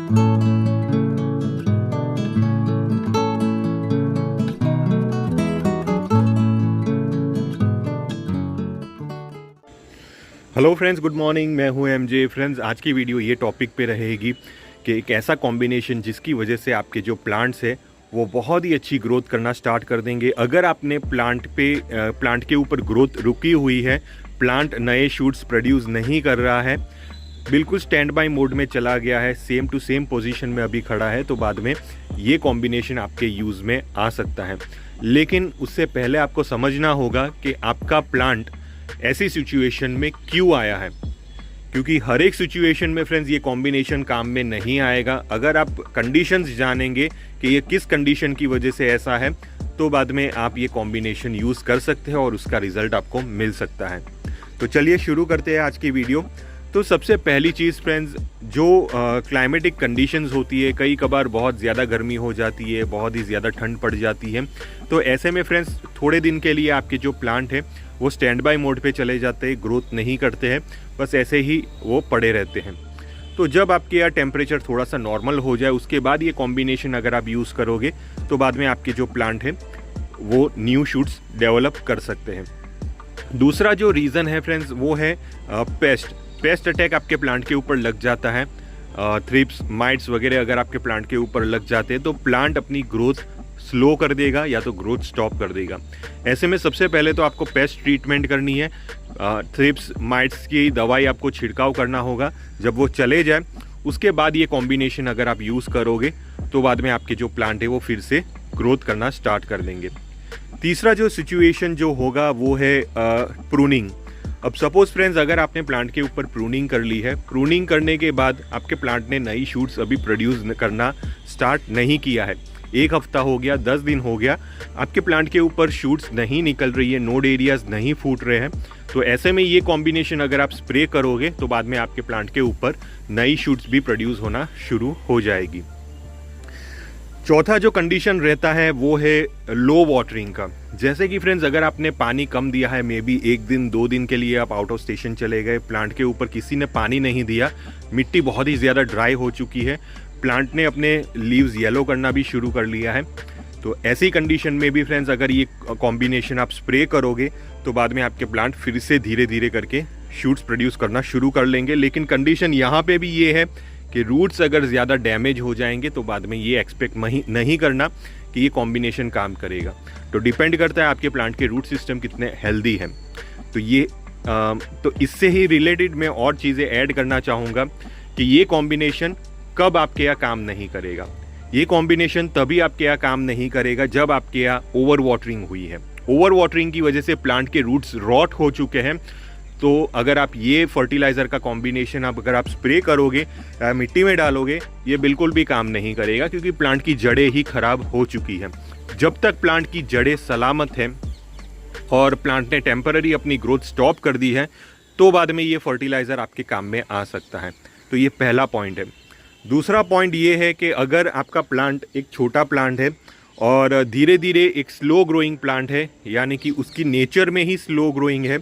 Hello friends, good morning. मैं हूं MJ. Friends, आज की वीडियो ये टॉपिक पे रहेगी कि एक ऐसा कॉम्बिनेशन जिसकी वजह से आपके जो प्लांट्स है वो बहुत ही अच्छी ग्रोथ करना स्टार्ट कर देंगे। अगर आपने प्लांट के ऊपर ग्रोथ रुकी हुई है, प्लांट नए शूट्स प्रोड्यूस नहीं कर रहा है, बिल्कुल स्टैंड बाय मोड में चला गया है, सेम टू सेम पोजीशन में अभी खड़ा है, तो बाद में ये कॉम्बिनेशन आपके यूज़ में आ सकता है। लेकिन उससे पहले आपको समझना होगा कि आपका प्लांट ऐसी सिचुएशन में क्यों आया है, क्योंकि हर एक सिचुएशन में फ्रेंड्स ये कॉम्बिनेशन काम में नहीं आएगा। अगर आप कंडीशंस जानेंगे कि ये किस कंडीशन की वजह से ऐसा है, तो बाद में आप ये कॉम्बिनेशन यूज़ कर सकते हैं और उसका रिजल्ट आपको मिल सकता है। तो चलिए शुरू करते हैं आज की वीडियो। तो सबसे पहली चीज़ फ्रेंड्स, जो क्लाइमेटिक कंडीशंस होती है, कई कबार बहुत ज़्यादा गर्मी हो जाती है, बहुत ही ज़्यादा ठंड पड़ जाती है, तो ऐसे में फ्रेंड्स थोड़े दिन के लिए आपके जो प्लांट है वो स्टैंड बाय मोड पे चले जाते हैं, ग्रोथ नहीं करते हैं, बस ऐसे ही वो पड़े रहते हैं। तो जब आपके यहाँ टेम्परेचर थोड़ा सा नॉर्मल हो जाए, उसके बाद ये कॉम्बिनेशन अगर आप यूज़ करोगे तो बाद में आपके जो प्लांट हैं वो न्यू शूट्स डेवलप कर सकते हैं। दूसरा जो रीज़न है फ्रेंड्स वो है पेस्ट अटैक आपके प्लांट के ऊपर लग जाता है। थ्रिप्स, माइट्स वगैरह अगर आपके प्लांट के ऊपर लग जाते हैं तो प्लांट अपनी ग्रोथ स्लो कर देगा या तो ग्रोथ स्टॉप कर देगा। ऐसे में सबसे पहले तो आपको पेस्ट ट्रीटमेंट करनी है। थ्रिप्स, माइट्स की दवाई आपको छिड़काव करना होगा। जब वो चले जाए उसके बाद ये कॉम्बिनेशन अगर आप यूज़ करोगे तो बाद में आपके जो प्लांट है वो फिर से ग्रोथ करना स्टार्ट कर देंगे। तीसरा जो सिचुएशन जो होगा वो है प्रूनिंग। अब सपोज फ्रेंड्स, अगर आपने प्लांट के ऊपर प्रूनिंग कर ली है, प्रूनिंग करने के बाद आपके प्लांट ने नई शूट्स अभी प्रोड्यूस करना स्टार्ट नहीं किया है, 1 हफ्ता हो गया, 10 दिन हो गया, आपके प्लांट के ऊपर शूट्स नहीं निकल रही है, नोड एरियाज नहीं फूट रहे हैं, तो ऐसे में ये कॉम्बिनेशन अगर आप स्प्रे करोगे तो बाद में आपके प्लांट के ऊपर नई शूट्स भी प्रोड्यूस होना शुरू हो जाएगी। चौथा जो कंडीशन रहता है वो है लो वाटरिंग का। जैसे कि फ्रेंड्स, अगर आपने पानी कम दिया है, मे बी 1 दिन 2 दिन के लिए आप आउट ऑफ स्टेशन चले गए, प्लांट के ऊपर किसी ने पानी नहीं दिया, मिट्टी बहुत ही ज़्यादा ड्राई हो चुकी है, प्लांट ने अपने लीव्स येलो करना भी शुरू कर लिया है, तो ऐसी कंडीशन में भी फ्रेंड्स अगर ये कॉम्बिनेशन आप स्प्रे करोगे तो बाद में आपके प्लांट फिर से धीरे धीरे करके शूट्स प्रोड्यूस करना शुरू कर लेंगे। लेकिन कंडीशन यहाँ पे भी ये है कि रूट्स अगर ज़्यादा डैमेज हो जाएंगे तो बाद में ये एक्सपेक्ट नहीं करना कि ये कॉम्बिनेशन काम करेगा। तो डिपेंड करता है आपके प्लांट के रूट सिस्टम कितने हेल्दी हैं। तो इससे ही रिलेटेड मैं और चीज़ें ऐड करना चाहूँगा कि ये कॉम्बिनेशन कब आपके यहाँ काम नहीं करेगा। ये कॉम्बिनेशन तभी आपके यहाँ काम नहीं करेगा जब आपके यहाँ ओवर वाटरिंग हुई है। ओवर वाटरिंग की वजह से प्लांट के रूट्स रॉट हो चुके हैं, तो अगर आप ये फर्टिलाइज़र का कॉम्बिनेशन अगर आप स्प्रे करोगे, मिट्टी में डालोगे, ये बिल्कुल भी काम नहीं करेगा, क्योंकि प्लांट की जड़ें ही खराब हो चुकी हैं। जब तक प्लांट की जड़ें सलामत हैं और प्लांट ने टेम्पररी अपनी ग्रोथ स्टॉप कर दी है, तो बाद में ये फर्टिलाइज़र आपके काम में आ सकता है। तो ये पहला पॉइंट है। दूसरा पॉइंट ये है कि अगर आपका प्लांट एक छोटा प्लांट है और धीरे धीरे एक स्लो ग्रोइंग प्लांट है, यानी कि उसकी नेचर में ही स्लो ग्रोइंग है,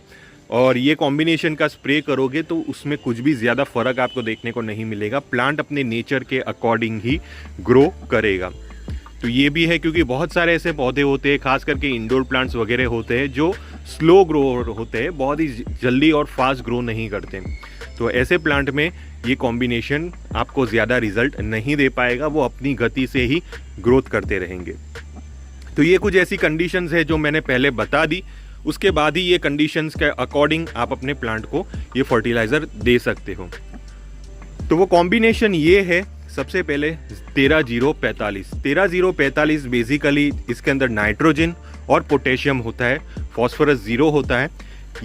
और ये कॉम्बिनेशन का स्प्रे करोगे तो उसमें कुछ भी ज़्यादा फ़र्क आपको देखने को नहीं मिलेगा। प्लांट अपने नेचर के अकॉर्डिंग ही ग्रो करेगा। तो ये भी है, क्योंकि बहुत सारे ऐसे पौधे होते हैं, खास करके इंडोर प्लांट्स वगैरह होते हैं, जो स्लो ग्रो होते हैं, बहुत ही जल्दी और फास्ट ग्रो नहीं करते। तो ऐसे प्लांट में ये कॉम्बिनेशन आपको ज़्यादा रिजल्ट नहीं दे पाएगा, वो अपनी गति से ही ग्रोथ करते रहेंगे। तो ये कुछ ऐसी कंडीशंस है जो मैंने पहले बता दी, उसके बाद ही ये कंडीशंस के अकॉर्डिंग आप अपने प्लांट को ये फर्टिलाइज़र दे सकते हो। तो वो कॉम्बिनेशन ये है, सबसे पहले 13-0-45। 13-0-45 बेसिकली इसके अंदर नाइट्रोजन और पोटेशियम होता है, फॉस्फोरस 0 होता है।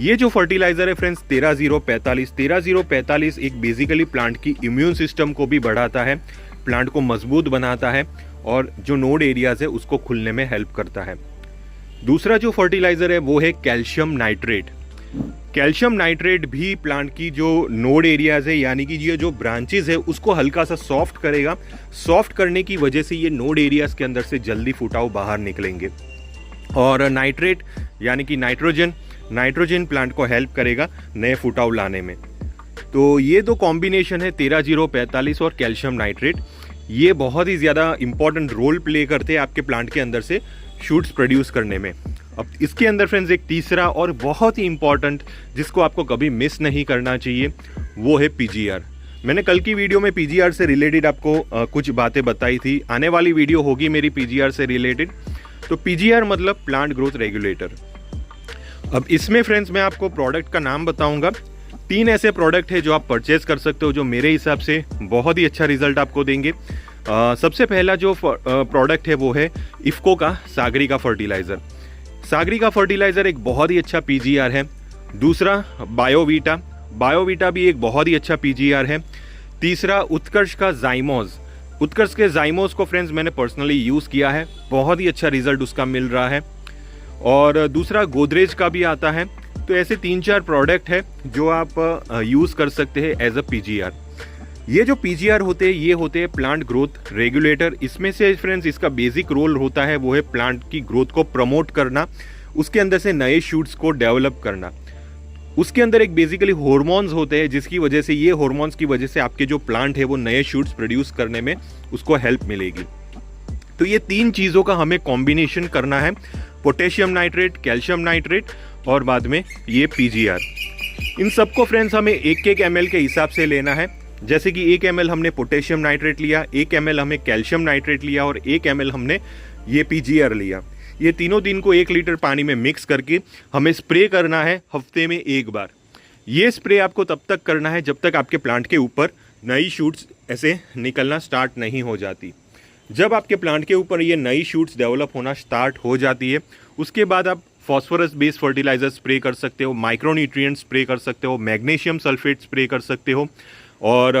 ये जो फर्टिलाइज़र है फ्रेंड्स 13-0-45 एक बेसिकली प्लांट की इम्यून सिस्टम को भी बढ़ाता है, प्लांट को मजबूत बनाता है और जो नोड एरियाज है उसको खुलने में हेल्प करता है। दूसरा जो फर्टिलाइज़र है वो है कैल्शियम नाइट्रेट। कैल्शियम नाइट्रेट भी प्लांट की जो नोड एरियाज है, यानी कि ये जो ब्रांचेस है, उसको हल्का सा सॉफ्ट करेगा। सॉफ्ट करने की वजह से ये नोड एरियाज के अंदर से जल्दी फुटाव बाहर निकलेंगे। और नाइट्रेट यानी कि नाइट्रोजन प्लांट को हेल्प करेगा नए फुटाव लाने में। तो ये दो कॉम्बिनेशन है 13045 और कैल्शियम नाइट्रेट, ये बहुत ही ज़्यादा इंपॉर्टेंट रोल प्ले करते हैं आपके प्लांट के अंदर से शूट्स प्रोड्यूस करने में। अब इसके अंदर फ्रेंड्स एक तीसरा और बहुत ही इंपॉर्टेंट जिसको आपको कभी मिस नहीं करना चाहिए, वो है पीजीआर। मैंने कल की वीडियो में पीजीआर से रिलेटेड आपको कुछ बातें बताई थी, आने वाली वीडियो होगी मेरी पीजीआर से रिलेटेड। तो पीजीआर मतलब प्लांट ग्रोथ रेगुलेटर। अब इसमें फ्रेंड्स मैं आपको प्रोडक्ट का नाम बताऊंगा। 3 ऐसे प्रोडक्ट है जो आप परचेज कर सकते हो, जो मेरे हिसाब से बहुत ही अच्छा रिजल्ट आपको देंगे। सबसे पहला जो प्रोडक्ट है वो है इफ्को का सागरिका फर्टिलाइज़र। सागरिका फर्टिलाइज़र एक बहुत ही अच्छा पीजीआर है। दूसरा बायोवीटा, बायोवीटा भी एक बहुत ही अच्छा पीजीआर है। तीसरा उत्कर्ष का जाइमोज, उत्कर्ष के जाइमोज को फ्रेंड्स मैंने पर्सनली यूज़ किया है, बहुत ही अच्छा रिजल्ट उसका मिल रहा है। और दूसरा गोदरेज का भी आता है। तो ऐसे 3-4 प्रोडक्ट है जो आप यूज़ कर सकते हैं एज अ पीजीआर। ये जो पीजीआर होते हैं ये होते हैं प्लांट ग्रोथ रेगुलेटर। इसमें से फ्रेंड्स इसका बेसिक रोल होता है वो है प्लांट की ग्रोथ को प्रमोट करना, उसके अंदर से नए शूट्स को डेवलप करना। उसके अंदर एक बेसिकली हॉर्मोन्स होते हैं जिसकी वजह से, ये हॉर्मोन्स की वजह से आपके जो प्लांट है वो नए शूट्स प्रोड्यूस करने में उसको हेल्प मिलेगी। तो ये 3 चीज़ों का हमें कॉम्बिनेशन करना है, पोटेशियम नाइट्रेट, कैल्शियम नाइट्रेट और बाद में ये पीजीआर। इन सबको फ्रेंड्स हमें 1-1 ml के हिसाब से लेना है। जैसे कि 1 ml हमने पोटेशियम नाइट्रेट लिया, 1 ml हमने कैल्शियम नाइट्रेट लिया और 1 ml हमने ये पीजीआर लिया। ये तीनों दिन को 1 लीटर पानी में मिक्स करके हमें स्प्रे करना है हफ्ते में 1 बार। ये स्प्रे आपको तब तक करना है जब तक आपके प्लांट के ऊपर नई शूट्स ऐसे निकलना स्टार्ट नहीं हो जाती। जब आपके प्लांट के ऊपर ये नई शूट्स डेवलप होना स्टार्ट हो जाती है, उसके बाद आप फॉस्फोरस बेस्ड फर्टिलाइजर स्प्रे कर सकते हो, माइक्रोन्यूट्रिएंट स्प्रे कर सकते हो, मैग्नीशियम सल्फेट स्प्रे कर सकते हो और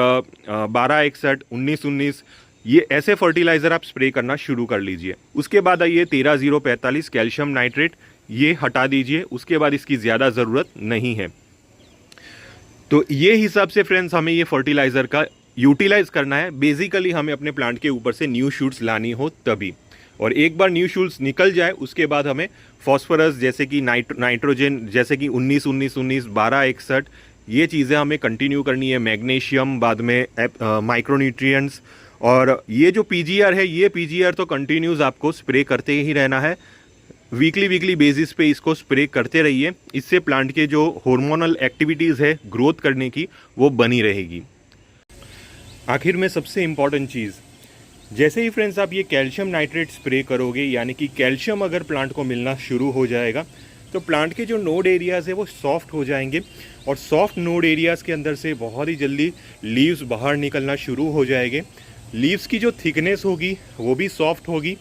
1261, 1919 ये ऐसे फर्टिलाइज़र आप स्प्रे करना शुरू कर लीजिए। उसके बाद आइए 13045 कैल्शियम नाइट्रेट, ये हटा दीजिए, उसके बाद इसकी ज़्यादा ज़रूरत नहीं है। तो ये हिसाब से फ्रेंड्स हमें ये फर्टिलाइज़र का यूटिलाइज करना है। बेसिकली हमें अपने प्लांट के ऊपर से न्यू शूट्स लानी हो तभी, और एक बार न्यू शूट्स निकल जाए उसके बाद हमें फॉस्फोरस जैसे कि नाइट्रोजन जैसे कि 19-19-19, 1261 ये चीज़ें हमें कंटिन्यू करनी है। मैग्नीशियम, बाद में माइक्रोन्यूट्रिएंट्स, और ये जो पीजीआर है ये पीजीआर तो कंटिन्यूस आपको स्प्रे करते ही रहना है। वीकली बेसिस पे इसको स्प्रे करते रहिए, इससे प्लांट के जो हार्मोनल एक्टिविटीज़ है ग्रोथ करने की वो बनी रहेगी। आखिर में सबसे इम्पॉर्टेंट चीज़, जैसे ही फ्रेंड्स आप ये कैल्शियम नाइट्रेट स्प्रे करोगे, यानी कि कैल्शियम अगर प्लांट को मिलना शुरू हो जाएगा तो प्लांट के जो नोड एरियाज़ है वो सॉफ्ट हो जाएंगे, और सॉफ्ट नोड एरियाज़ के अंदर से बहुत ही जल्दी लीव्स बाहर निकलना शुरू हो जाएंगे। लीव्स की जो थिकनेस होगी वो भी सॉफ्ट होगी।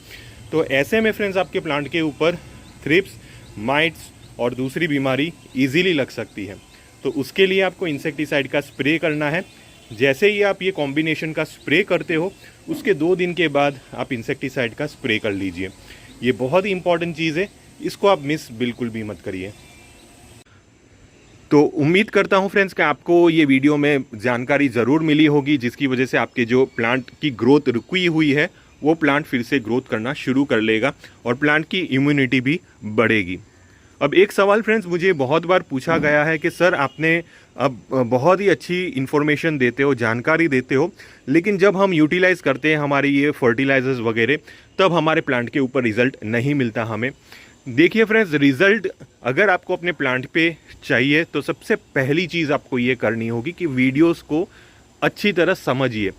तो ऐसे में फ्रेंड्स आपके प्लांट के ऊपर थ्रिप्स, माइट्स और दूसरी बीमारी इजीली लग सकती है। तो उसके लिए आपको इंसेक्टिसाइड का स्प्रे करना है। जैसे ही आप ये कॉम्बिनेशन का स्प्रे करते हो उसके 2 दिन के बाद आप इंसेक्टिसाइड का स्प्रे कर लीजिए। ये बहुत ही इंपॉर्टेंट चीज़ है, इसको आप मिस बिल्कुल भी मत करिए। तो उम्मीद करता हूँ फ्रेंड्स कि आपको ये वीडियो में जानकारी ज़रूर मिली होगी, जिसकी वजह से आपके जो प्लांट की ग्रोथ रुकी हुई है वो प्लांट फिर से ग्रोथ करना शुरू कर लेगा और प्लांट की इम्यूनिटी भी बढ़ेगी। अब एक सवाल फ्रेंड्स मुझे बहुत बार पूछा गया है कि सर आपने अब बहुत ही अच्छी इन्फॉर्मेशन देते हो, जानकारी देते हो, लेकिन जब हम यूटिलाइज़ करते हैं हमारे ये फर्टिलाइजर्स वगैरह तब हमारे प्लांट के ऊपर रिज़ल्ट नहीं मिलता हमें। देखिए फ्रेंड्स, रिज़ल्ट अगर आपको अपने प्लांट पे चाहिए तो सबसे पहली चीज़ आपको ये करनी होगी कि वीडियोस को अच्छी तरह समझिए,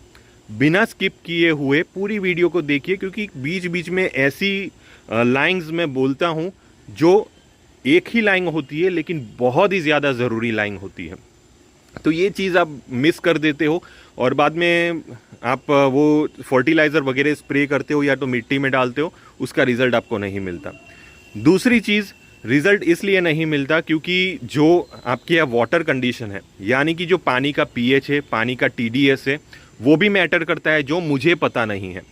बिना स्किप किए हुए पूरी वीडियो को देखिए, क्योंकि बीच बीच में ऐसी लाइंस मैं बोलता हूँ जो एक ही लाइन होती है लेकिन बहुत ही ज़्यादा ज़रूरी लाइन होती है। तो ये चीज़ आप मिस कर देते हो और बाद में आप वो फर्टिलाइज़र वगैरह स्प्रे करते हो या तो मिट्टी में डालते हो, उसका रिज़ल्ट आपको नहीं मिलता। दूसरी चीज़, रिज़ल्ट इसलिए नहीं मिलता क्योंकि जो आपके यहाँ वाटर कंडीशन है, यानी कि जो पानी का पीएच है, पानी का टीडीएस है, वो भी मैटर करता है, जो मुझे पता नहीं है।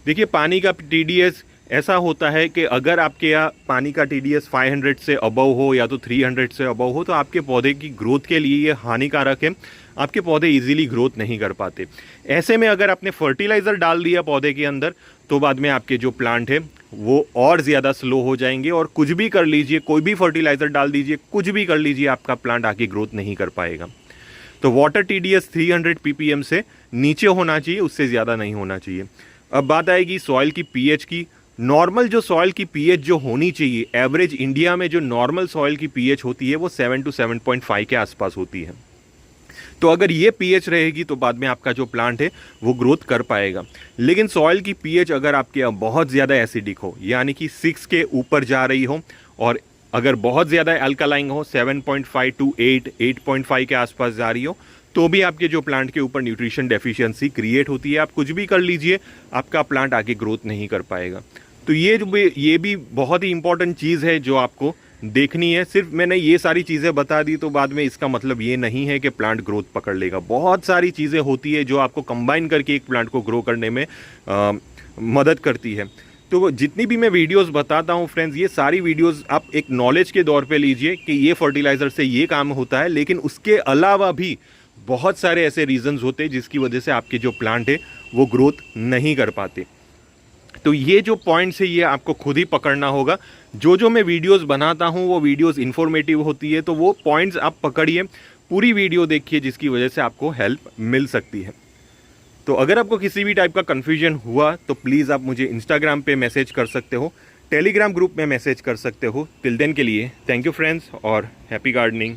देखिए पानी का टीडीएस ऐसा होता है कि अगर आपके यहाँ पानी का टीडीएस 500 से अबव हो या तो 300 से अबव हो तो आपके पौधे की ग्रोथ के लिए ये हानिकारक है, आपके पौधे इजीली ग्रोथ नहीं कर पाते। ऐसे में अगर आपने फर्टिलाइज़र डाल दिया पौधे के अंदर तो बाद में आपके जो प्लांट है वो और ज़्यादा स्लो हो जाएंगे, और कुछ भी कर लीजिए, कोई भी फर्टिलाइज़र डाल दीजिए, कुछ भी कर लीजिए, आपका प्लांट आगे ग्रोथ नहीं कर पाएगा। तो वाटर TDS 300 ppm से नीचे होना चाहिए, उससे ज़्यादा नहीं होना चाहिए। अब बात आएगी सॉइल की पीएच की। नॉर्मल जो सॉइल की पीएच जो होनी चाहिए, एवरेज इंडिया में जो नॉर्मल सॉइल की पीएच होती है वो 7 to 7.5 के आसपास होती है। तो अगर ये पीएच रहेगी तो बाद में आपका जो प्लांट है वो ग्रोथ कर पाएगा। लेकिन सॉइल की पीएच अगर आपके यहाँ बहुत ज़्यादा एसिडिक हो, यानी कि 6 के ऊपर जा रही हो, और अगर बहुत ज़्यादा अल्कालाइन हो 7.5 to 8, 8.5 के आसपास जा रही हो, तो भी आपके जो प्लांट के ऊपर न्यूट्रिशन डेफिशिएंसी क्रिएट होती है। आप कुछ भी कर लीजिए, आपका प्लांट आगे ग्रोथ नहीं कर पाएगा। तो ये भी बहुत ही इंपॉर्टेंट चीज़ है जो आपको देखनी है। सिर्फ मैंने ये सारी चीज़ें बता दी तो बाद में इसका मतलब ये नहीं है कि प्लांट ग्रोथ पकड़ लेगा। बहुत सारी चीज़ें होती है जो आपको कंबाइन करके एक प्लांट को ग्रो करने में मदद करती है। तो जितनी भी मैं वीडियोस बताता हूँ फ्रेंड्स, ये सारी वीडियोस आप एक नॉलेज के दौर पे लीजिए कि ये फर्टिलाइज़र से ये काम होता है, लेकिन उसके अलावा भी बहुत सारे ऐसे रीजंस होते हैं जिसकी वजह से आपके जो प्लांट है वो ग्रोथ नहीं कर पाते। तो ये जो पॉइंट्स है ये आपको खुद ही पकड़ना होगा। जो मैं वीडियोस बनाता हूँ वो वीडियोस इन्फॉर्मेटिव होती है, तो वो पॉइंट्स आप पकड़िए, पूरी वीडियो देखिए, जिसकी वजह से आपको हेल्प मिल सकती है। तो अगर आपको किसी भी टाइप का कन्फ्यूजन हुआ तो प्लीज़ आप मुझे इंस्टाग्राम पे मैसेज कर सकते हो, टेलीग्राम ग्रुप में मैसेज कर सकते हो। टिल देन के लिए थैंक यू फ्रेंड्स, और हैप्पी गार्डनिंग।